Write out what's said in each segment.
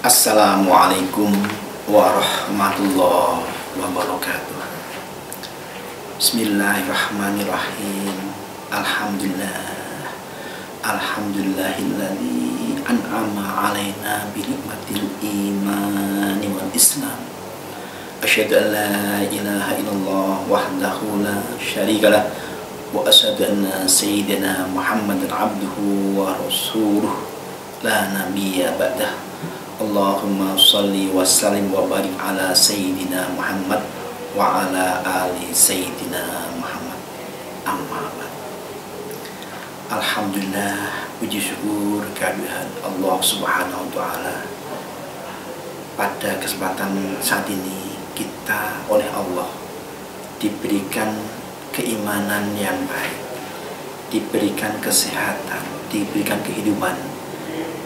Assalamualaikum warahmatullahi wabarakatuh. Bismillahirrahmanirrahim. Alhamdulillahilladzi an'ama alaina bi nikmatil imani wal islam. Asyhadu an la ilaha illallah wahdahu la syarikalah wa asyhadu anna sayyidina Muhammadan abduhu wa rasuluh la nabiyya ba'dah. Allahumma salli wa sallim wa barik ala sayyidina Muhammad wa ala ali sayyidina Muhammad. Amma ba'd. Alhamdulillah, puji syukur kehadirat Allah Subhanahu wa taala. Pada kesempatan saat ini kita oleh Allah diberikan keimanan yang baik, diberikan kesehatan, diberikan kehidupan.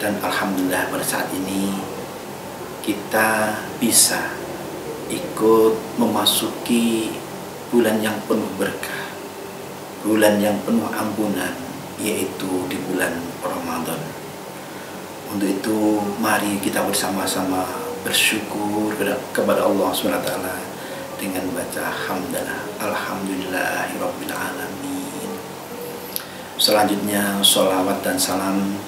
Dan alhamdulillah pada saat ini kita bisa ikut memasuki bulan yang penuh berkah, bulan yang penuh ampunan, yaitu di bulan Ramadan. Untuk itu mari kita bersama-sama bersyukur kepada Allah SWT dengan baca hamdalah alhamdulillahirabbil alamin. Selanjutnya sholawat dan salam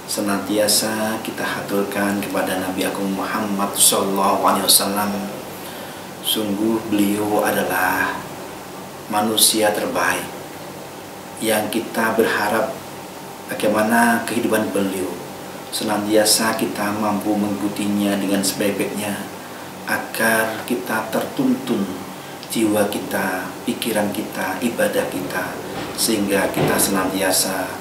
senantiasa kita haturkan kepada Nabi Agung Muhammad SAW. Sungguh beliau adalah manusia terbaik yang kita berharap bagaimana kehidupan beliau senantiasa kita mampu mengikutinya dengan sebaik-baiknya, agar kita tertuntun jiwa kita, pikiran kita, ibadah kita, sehingga kita senantiasa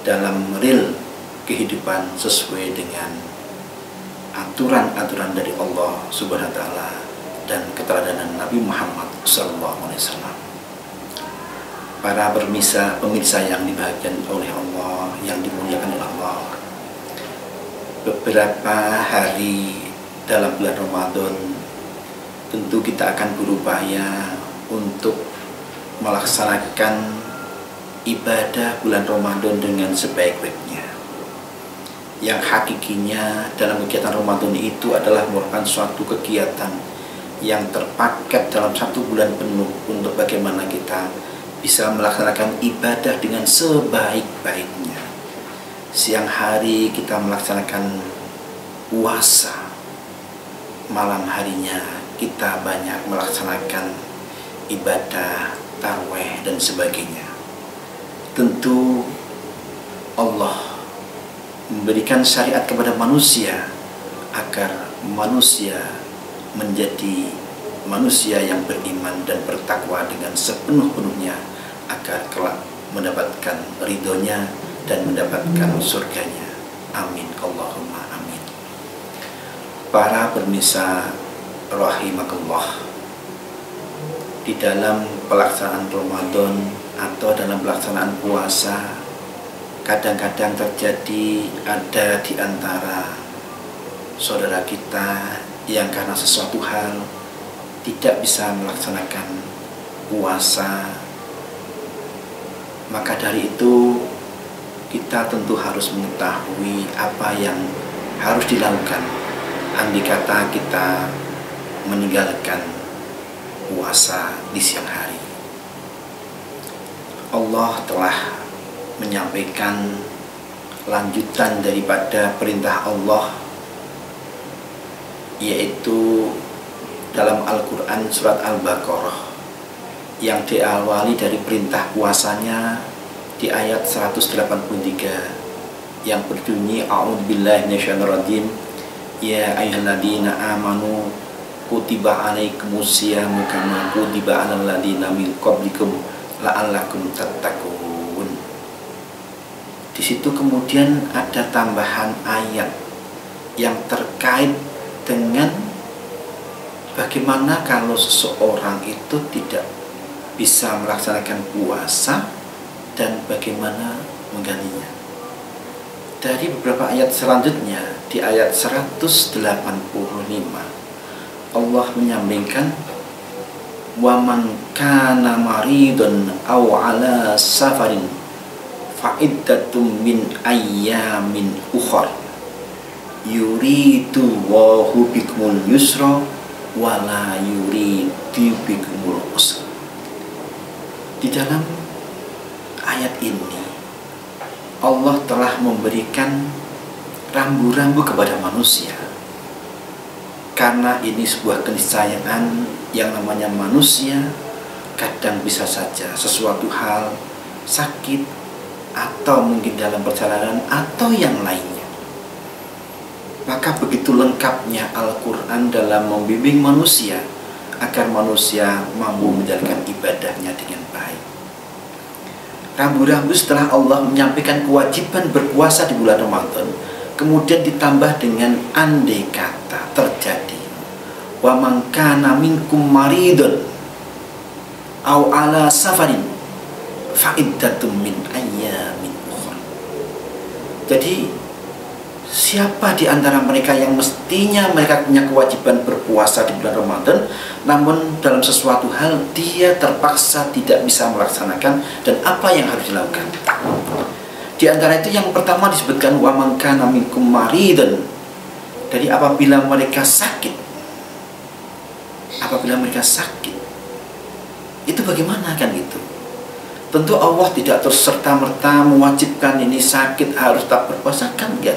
dalam real kehidupan sesuai dengan aturan-aturan dari Allah Subhanahu wa taala dan keteladanan Nabi Muhammad SAW. Para pemirsa yang dibahagiakan oleh Allah, yang dimuliakan oleh Allah, beberapa hari dalam bulan Ramadan tentu kita akan berupaya untuk melaksanakan ibadah bulan Ramadan dengan sebaik-baiknya. Yang hakikinya dalam kegiatan Ramadan itu adalah merupakan suatu kegiatan yang terpaket dalam satu bulan penuh untuk bagaimana kita bisa melaksanakan ibadah dengan sebaik-baiknya. Siang hari kita melaksanakan puasa, malam harinya kita banyak melaksanakan ibadah tarawih dan sebagainya. Tentu Allah memberikan syariat kepada manusia agar manusia menjadi manusia yang beriman dan bertakwa dengan sepenuh-penuhnya, agar kelak mendapatkan ridhonya dan mendapatkan surganya. Amin Allahumma amin. Para pemirsa rahimakumullah, di dalam pelaksanaan Ramadan atau dalam pelaksanaan puasa, kadang-kadang terjadi ada di antara saudara kita yang karena sesuatu hal tidak bisa melaksanakan puasa. Maka dari itu kita tentu harus mengetahui apa yang harus dilakukan andai kata kita meninggalkan puasa di siang hari. Allah telah menyampaikan lanjutan daripada perintah Allah, yaitu dalam Al-Quran surat Al-Baqarah yang diawali dari perintah puasanya di ayat 183 yang berbunyi a'udzubillahi minasyaitonirrajim, ya ayyuhalladzina amanu kutiba alaikumusyamu kama kutiba alal ladzina min qablikum la'allakum tattaqun. Di situ kemudian ada tambahan ayat yang terkait dengan bagaimana kalau seseorang itu tidak bisa melaksanakan puasa dan bagaimana menggantinya. Dari beberapa ayat selanjutnya, di ayat 185 Allah menyampaikan, wa man kana maridun aw ala safarin fa'iddatum min ayyamin ukhar, yuridu wallahu bikumul yusra wala yuridu bikumul usra. Di dalam ayat ini Allah telah memberikan rambu-rambu kepada manusia, karena ini sebuah keniscayaan yang namanya manusia kadang bisa saja sesuatu hal sakit atau mungkin dalam perjalanan atau yang lainnya. Maka begitu lengkapnya Al-Quran dalam membimbing manusia agar manusia mampu menjalankan ibadahnya dengan baik. Rambu-rambu setelah Allah menyampaikan kewajiban berpuasa di bulan Ramadan, kemudian ditambah dengan andai kata terjadi wa man kana minkum maridun au ala safarin fa iddatum min ayyamin ukhra. Jadi siapa di antara mereka yang mestinya mereka punya kewajiban berpuasa di bulan Ramadan, namun dalam sesuatu hal dia terpaksa tidak bisa melaksanakan, dan apa yang harus dilakukan? Di antara itu yang pertama disebutkan wa man kana minkum maridun. Jadi apabila mereka sakit, itu bagaimana kan gitu? Tentu Allah tidak terserta-merta mewajibkan ini sakit harus tak berpuasa, kan enggak.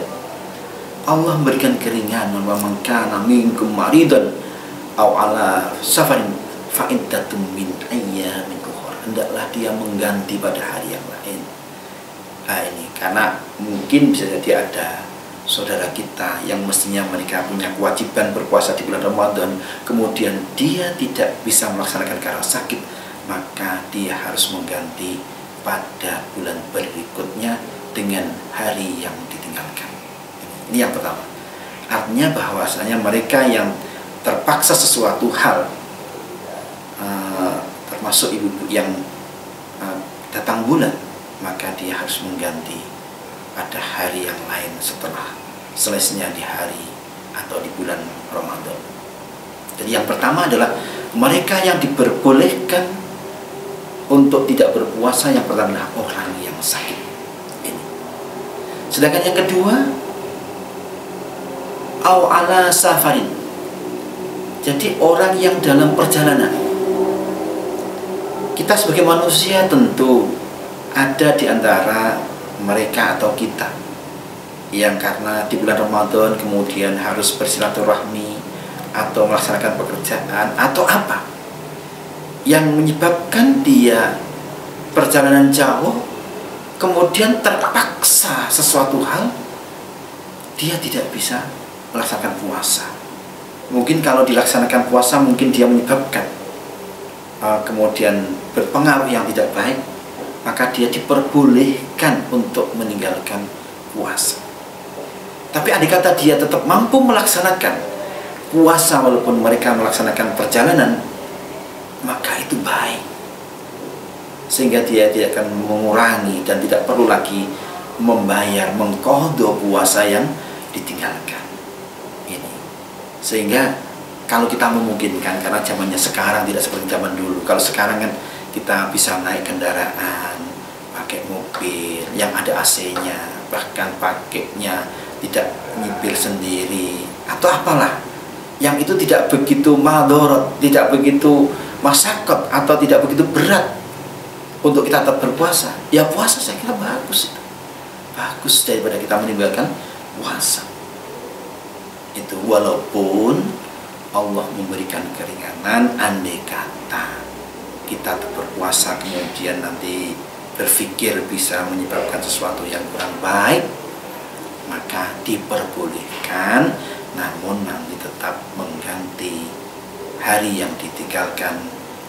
Allah memberikan keringanan, wa man kana minkum maridun aw ala safarin fa iddatum min ayyamin ukhra. Hendaklah dia mengganti pada hari yang lain. Nah ini karena mungkin bisa jadi ada saudara kita yang mestinya mereka punya kewajiban berpuasa di bulan Ramadan, kemudian dia tidak bisa melaksanakan karena sakit, maka dia harus mengganti pada bulan berikutnya dengan hari yang ditinggalkan. Ini yang pertama. Artinya bahwasanya mereka yang terpaksa sesuatu hal, termasuk ibu-ibu yang datang bulan, maka dia harus mengganti pada hari yang lain setelah selesainya di hari atau di bulan Ramadan. Jadi yang pertama adalah mereka yang diperbolehkan untuk tidak berpuasa, yang pertama adalah orang yang sakit ini. Sedangkan yang kedua, au ala safarin. Jadi orang yang dalam perjalanan. Kita sebagai manusia tentu ada di antara mereka atau kita yang karena di bulan Ramadan kemudian harus bersilaturahmi atau melaksanakan pekerjaan atau apa yang menyebabkan dia perjalanan jauh, kemudian terpaksa sesuatu hal dia tidak bisa melaksanakan puasa. Mungkin kalau dilaksanakan puasa mungkin dia menyebabkan kemudian berpengaruh yang tidak baik, maka dia diperbolehkan untuk meninggalkan puasa. Tapi andai kata dia tetap mampu melaksanakan puasa walaupun mereka melaksanakan perjalanan, maka itu baik, sehingga dia tidak akan mengurangi dan tidak perlu lagi membayar, mengqadha puasa yang ditinggalkan ini. Sehingga kalau kita memungkinkan, karena zamannya sekarang tidak seperti zaman dulu. Kalau sekarang kan kita bisa naik kendaraan, pakai mobil yang ada AC-nya, bahkan pakainya tidak nyipir sendiri atau apalah, yang itu tidak begitu madharat, tidak begitu masyakkat atau tidak begitu berat untuk kita tetap berpuasa. Ya puasa saya kira bagus itu. Bagus daripada kita meninggalkan puasa. Itu walaupun Allah memberikan keringanan, andai kata kita berpuasa kemudian nanti berpikir bisa menyebabkan sesuatu yang kurang baik, maka diperbolehkan, namun nanti tetap mengganti hari yang ditinggalkan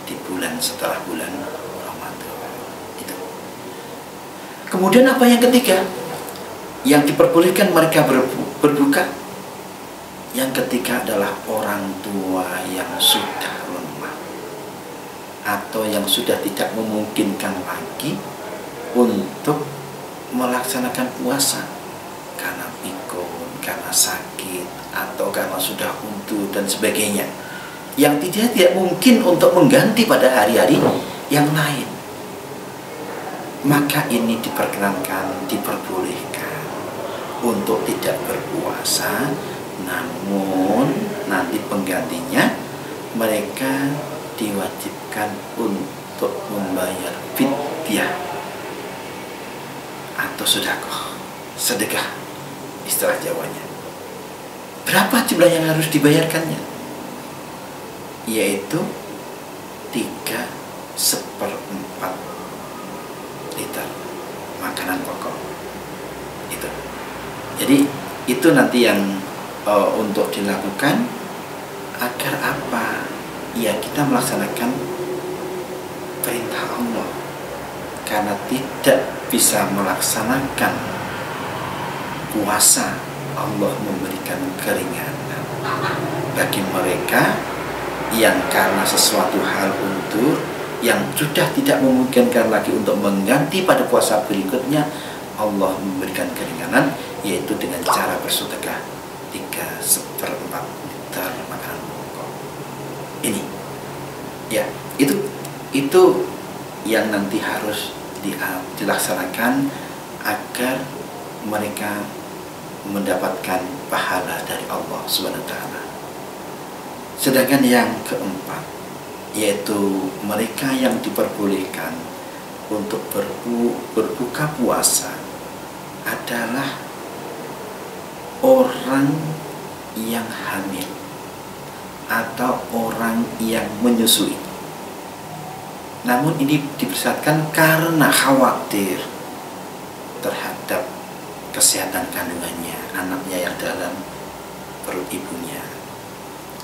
di bulan setelah bulan Ramadan. Itu. Kemudian apa yang ketiga? Yang diperbolehkan mereka berbuka. Yang ketiga adalah orang tua yang sudah lemah atau yang sudah tidak memungkinkan lagi untuk melaksanakan puasa karena pikun, karena sakit, atau karena sudah untu dan sebagainya, yang tidak mungkin untuk mengganti pada hari-hari yang lain. Maka ini diperkenankan, diperbolehkan untuk tidak berpuasa, namun nanti penggantinya mereka diwajibkan untuk membayar fidyah atau sedekah istilah Jawanya. Berapa jumlah yang harus dibayarkannya? Yaitu 3/4 liter makanan pokok itu. Jadi itu nanti yang untuk dilakukan agar apa? Ya, kita melaksanakan perintah Allah, karena tidak bisa melaksanakan puasa, Allah memberikan keringanan bagi mereka yang karena sesuatu hal untur yang sudah tidak memungkinkan lagi untuk mengganti pada puasa berikutnya, Allah memberikan keringanan, yaitu dengan cara bersedekah 3/4 liter makanan pokok. Ini ya, itu yang nanti harus dilaksanakan agar mereka mendapatkan pahala dari Allah SWT. Sedangkan yang keempat, yaitu mereka yang diperbolehkan untuk berbuka puasa adalah orang yang hamil atau orang yang menyusui. Namun ini dipersyaratkan karena khawatir terhadap kesehatan kandungannya, anaknya yang dalam perut ibunya,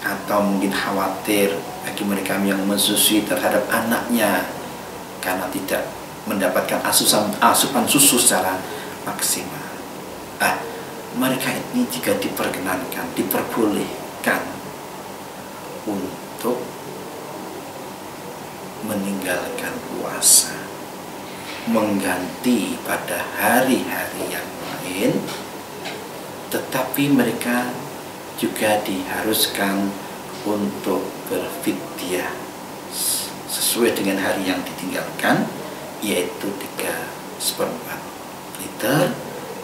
atau mungkin khawatir bagi mereka yang menyusui terhadap anaknya karena tidak mendapatkan asupan susu secara maksimal. Mereka ini juga diperbolehkan untuk meninggalkan puasa, mengganti pada hari-hari yang lain, tetapi mereka juga diharuskan untuk berfidyah sesuai dengan hari yang ditinggalkan, yaitu 3/4 liter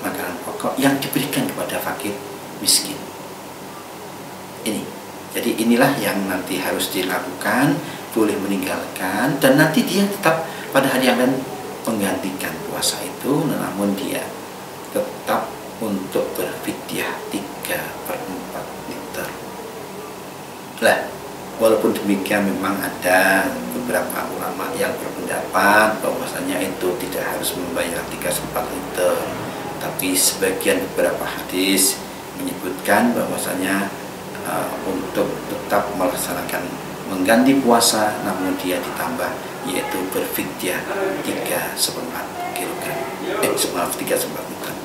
makanan pokok yang diberikan kepada fakir miskin. Jadi inilah yang nanti harus dilakukan, boleh meninggalkan, dan nanti dia tetap pada hari yang lain menggantikan puasa itu, namun dia tetap untuk berfidyah 3/4 liter. Walaupun demikian memang ada beberapa ulama yang berpendapat bahwasanya itu tidak harus membayar 3/4 liter, tapi sebagian beberapa hadis menyebutkan bahwasanya untuk tetap melaksanakan mengganti puasa, namun dia ditambah, yaitu berfidyah 3/4 kilogram, 3/4 liter.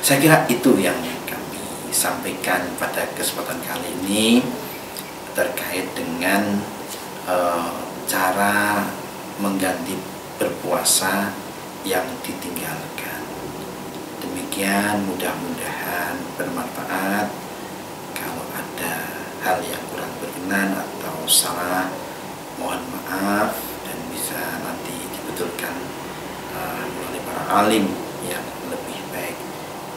Saya kira itu yang kami sampaikan pada kesempatan kali ini terkait dengan cara mengganti berpuasa yang ditinggalkan. Demikian, mudah-mudahan bermanfaat. Kalau ada hal yang kurang berkenan atau salah, mohon maaf, dan bisa nanti dibetulkan oleh para alim yang lebih baik.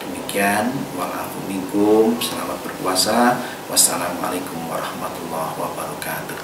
Demikian, wa'alaikum, selamat berpuasa. Wassalamualaikum warahmatullahi wabarakatuh.